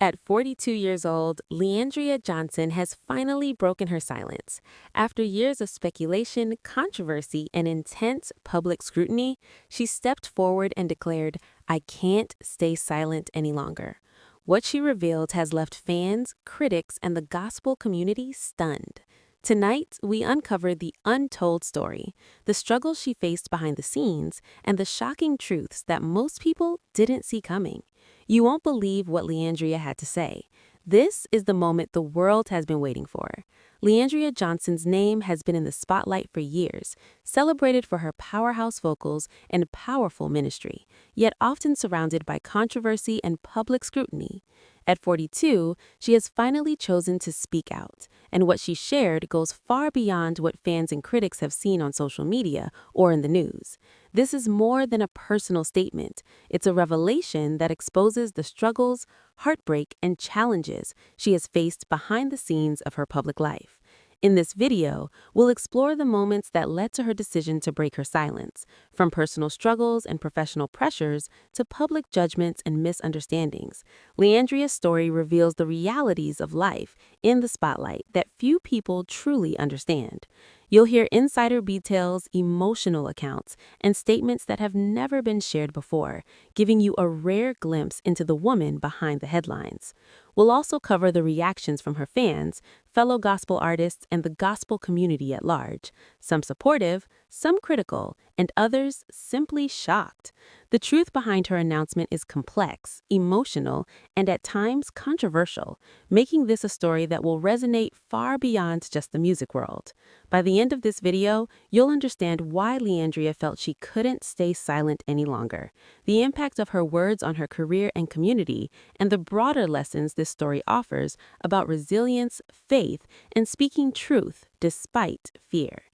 At 42 years old, Leandria Johnson has finally broken her silence. After years of speculation, controversy, and intense public scrutiny, she stepped forward and declared, "I can't stay silent any longer." What she revealed has left fans, critics, and the gospel community stunned. Tonight, we uncover the untold story, the struggles she faced behind the scenes, and the shocking truths that most people didn't see coming. You won't believe what Leandria had to say. This is the moment the world has been waiting for. Leandria Johnson's name has been in the spotlight for years, celebrated for her powerhouse vocals and powerful ministry, yet often surrounded by controversy and public scrutiny. At 42, she has finally chosen to speak out, and what she shared goes far beyond what fans and critics have seen on social media or in the news. This is more than a personal statement. It's a revelation that exposes the struggles, heartbreak, and challenges she has faced behind the scenes of her public life. In this video, we'll explore the moments that led to her decision to break her silence, from personal struggles and professional pressures to public judgments and misunderstandings. Leandria's story reveals the realities of life in the spotlight that few people truly understand. You'll hear insider details, emotional accounts, and statements that have never been shared before, giving you a rare glimpse into the woman behind the headlines. We'll also cover the reactions from her fans, fellow gospel artists, and the gospel community at large, some supportive, some critical, and others simply shocked. The truth behind her announcement is complex, emotional, and at times controversial, making this a story that will resonate far beyond just the music world. By the end of this video, you'll understand why Leandria felt she couldn't stay silent any longer, the impact of her words on her career and community, and the broader lessons this story offers about resilience, faith, and speaking truth despite fear.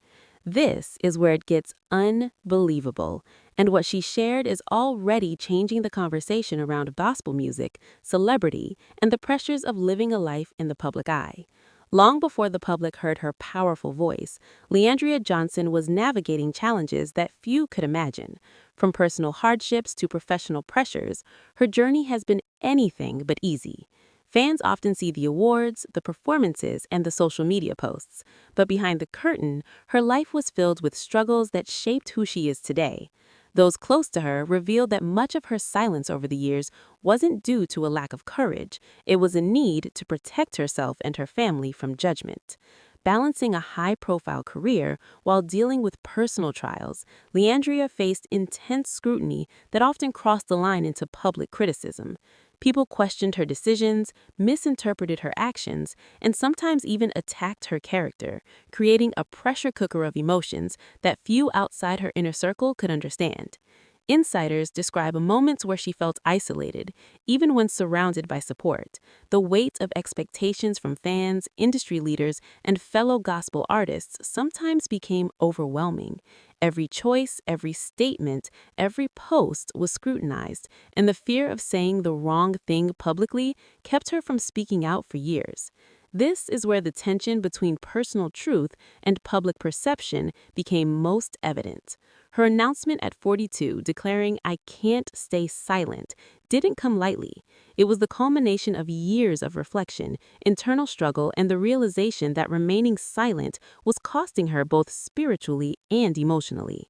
This is where it gets unbelievable, and what she shared is already changing the conversation around gospel music, celebrity, and the pressures of living a life in the public eye. Long before the public heard her powerful voice, Leandria Johnson was navigating challenges that few could imagine. From personal hardships to professional pressures, her journey has been anything but easy. Fans often see the awards, the performances, and the social media posts, but behind the curtain, her life was filled with struggles that shaped who she is today. Those close to her revealed that much of her silence over the years wasn't due to a lack of courage. It was a need to protect herself and her family from judgment. Balancing a high-profile career while dealing with personal trials, Leandria faced intense scrutiny that often crossed the line into public criticism. People questioned her decisions, misinterpreted her actions, and sometimes even attacked her character, creating a pressure cooker of emotions that few outside her inner circle could understand. Insiders describe moments where she felt isolated, even when surrounded by support. The weight of expectations from fans, industry leaders, and fellow gospel artists sometimes became overwhelming. Every choice, every statement, every post was scrutinized, and the fear of saying the wrong thing publicly kept her from speaking out for years. This is where the tension between personal truth and public perception became most evident. Her announcement at 42 declaring, "I can't stay silent," didn't come lightly. It was the culmination of years of reflection, internal struggle, and the realization that remaining silent was costing her both spiritually and emotionally.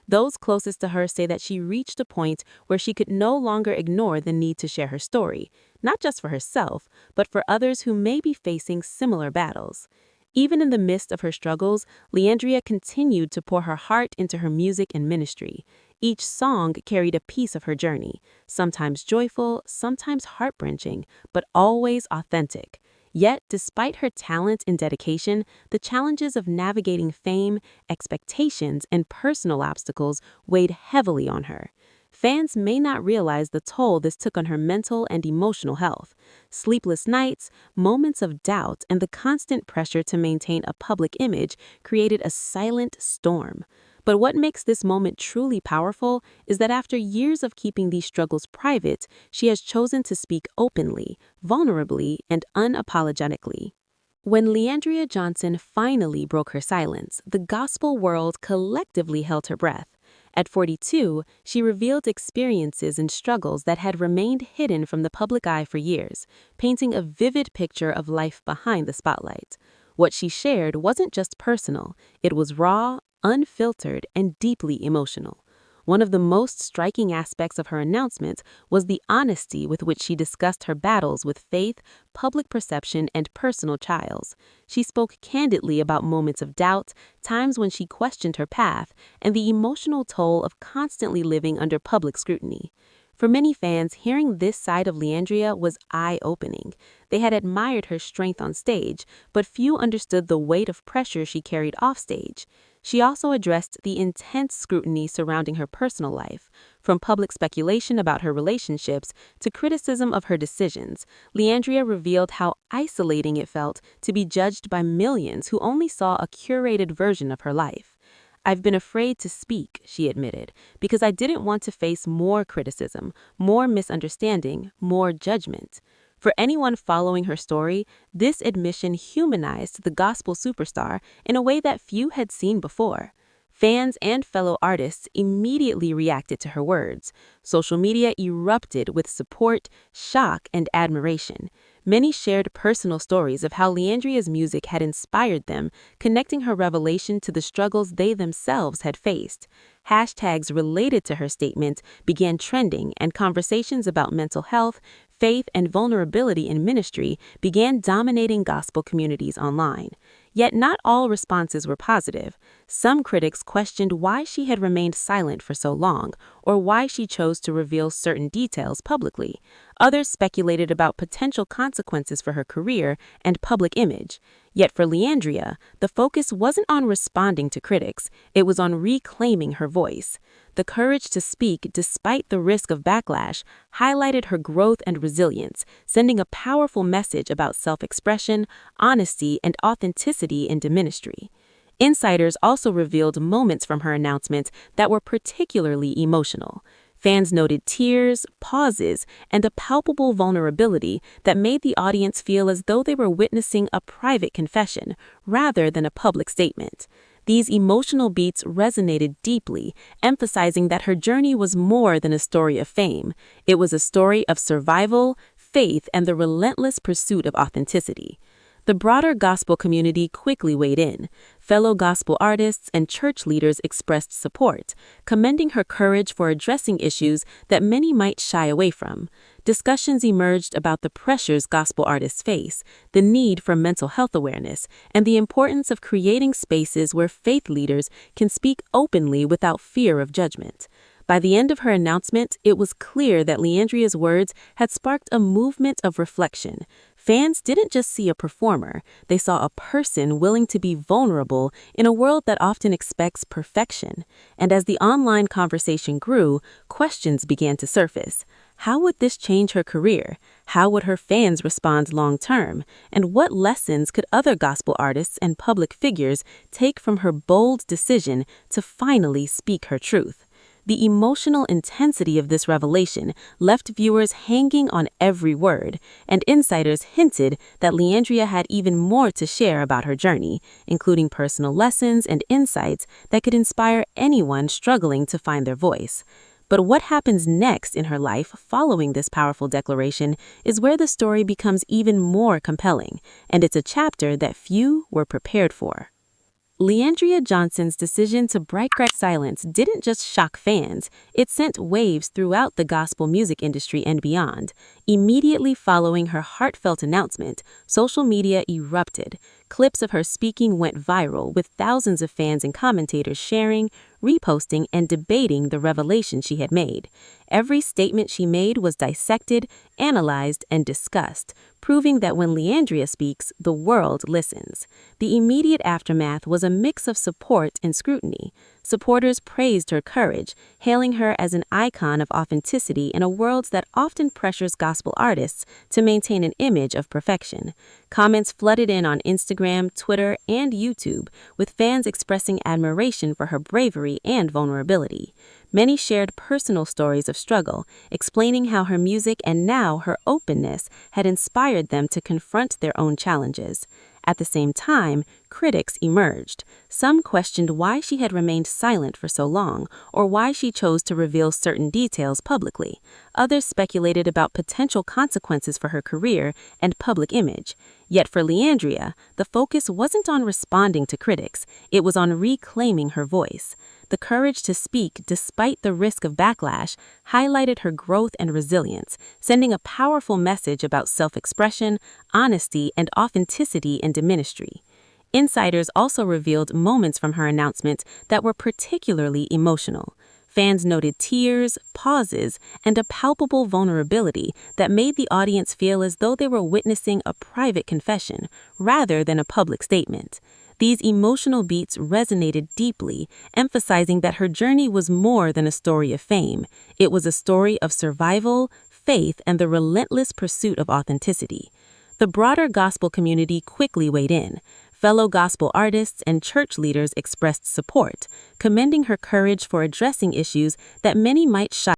Those closest to her say that she reached a point where she could no longer ignore the need to share her story, not just for herself, but for others who may be facing similar battles. Even in the midst of her struggles, Leandria continued to pour her heart into her music and ministry. Each song carried a piece of her journey, sometimes joyful, sometimes heart-wrenching, but always authentic. Yet, despite her talent and dedication, the challenges of navigating fame, expectations, and personal obstacles weighed heavily on her. Fans may not realize the toll this took on her mental and emotional health. Sleepless nights, moments of doubt, and the constant pressure to maintain a public image created a silent storm. But what makes this moment truly powerful is that after years of keeping these struggles private, she has chosen to speak openly, vulnerably, and unapologetically. When Leandria Johnson finally broke her silence, the gospel world collectively held her breath. At 42, she revealed experiences and struggles that had remained hidden from the public eye for years, painting a vivid picture of life behind the spotlight. What she shared wasn't just personal, it was raw, unfiltered, and deeply emotional. One of the most striking aspects of her announcement was the honesty with which she discussed her battles with faith, public perception, and personal trials. She spoke candidly about moments of doubt, times when she questioned her path, and the emotional toll of constantly living under public scrutiny. For many fans, hearing this side of Leandria was eye-opening. They had admired her strength on stage, but few understood the weight of pressure she carried offstage. She also addressed the intense scrutiny surrounding her personal life. From public speculation about her relationships to criticism of her decisions, Leandria revealed how isolating it felt to be judged by millions who only saw a curated version of her life. "I've been afraid to speak," she admitted, "because I didn't want to face more criticism, more misunderstanding, more judgment." For anyone following her story, this admission humanized the gospel superstar in a way that few had seen before. Fans and fellow artists immediately reacted to her words. Social media erupted with support, shock, and admiration. Many shared personal stories of how Leandria's music had inspired them, connecting her revelation to the struggles they themselves had faced. Hashtags related to her statement began trending, and conversations about mental health, faith, and vulnerability in ministry began dominating gospel communities online. Yet not all responses were positive. Some critics questioned why she had remained silent for so long, or why she chose to reveal certain details publicly. Others speculated about potential consequences for her career and public image. Yet for Leandria, the focus wasn't on responding to critics, it was on reclaiming her voice. The courage to speak despite the risk of backlash highlighted her growth and resilience, sending a powerful message about self-expression, honesty, and authenticity into ministry. Insiders also revealed moments from her announcement that were particularly emotional. Fans noted tears, pauses, and a palpable vulnerability that made the audience feel as though they were witnessing a private confession rather than a public statement. These emotional beats resonated deeply, emphasizing that her journey was more than a story of fame. It was a story of survival, faith, and the relentless pursuit of authenticity. The broader gospel community quickly weighed in. Fellow gospel artists and church leaders expressed support, commending her courage for addressing issues that many might shy away from. Discussions emerged about the pressures gospel artists face, the need for mental health awareness, and the importance of creating spaces where faith leaders can speak openly without fear of judgment. By the end of her announcement, it was clear that Leandria's words had sparked a movement of reflection. Fans didn't just see a performer, they saw a person willing to be vulnerable in a world that often expects perfection. And as the online conversation grew, questions began to surface. How would this change her career? How would her fans respond long term? And what lessons could other gospel artists and public figures take from her bold decision to finally speak her truth? The emotional intensity of this revelation left viewers hanging on every word, and insiders hinted that Leandria had even more to share about her journey, including personal lessons and insights that could inspire anyone struggling to find their voice. But what happens next in her life following this powerful declaration is where the story becomes even more compelling, and it's a chapter that few were prepared for. Leandria Johnson's decision to break silence didn't just shock fans, it sent waves throughout the gospel music industry and beyond. Immediately following her heartfelt announcement, social media erupted. Clips of her speaking went viral, with thousands of fans and commentators sharing, reposting, and debating the revelation she had made. Every statement she made was dissected, analyzed, and discussed, proving that when Leandria speaks, the world listens. The immediate aftermath was a mix of support and scrutiny. Supporters praised her courage, hailing her as an icon of authenticity in a world that often pressures gospel artists to maintain an image of perfection. Comments flooded in on Instagram, Twitter, and YouTube, with fans expressing admiration for her bravery and vulnerability. Many shared personal stories of struggle, explaining how her music and now her openness had inspired them to confront their own challenges. At the same time, critics emerged. Some questioned why she had remained silent for so long, or why she chose to reveal certain details publicly. Others speculated about potential consequences for her career and public image. Yet for Leandria, the focus wasn't on responding to critics, it was on reclaiming her voice. The courage to speak despite the risk of backlash highlighted her growth and resilience, sending a powerful message about self-expression, honesty, and authenticity in the ministry. Insiders also revealed moments from her announcement that were particularly emotional. Fans noted tears, pauses, and a palpable vulnerability that made the audience feel as though they were witnessing a private confession rather than a public statement. These emotional beats resonated deeply, emphasizing that her journey was more than a story of fame. It was a story of survival, faith, and the relentless pursuit of authenticity. The broader gospel community quickly weighed in. Fellow gospel artists and church leaders expressed support, commending her courage for addressing issues that many might shy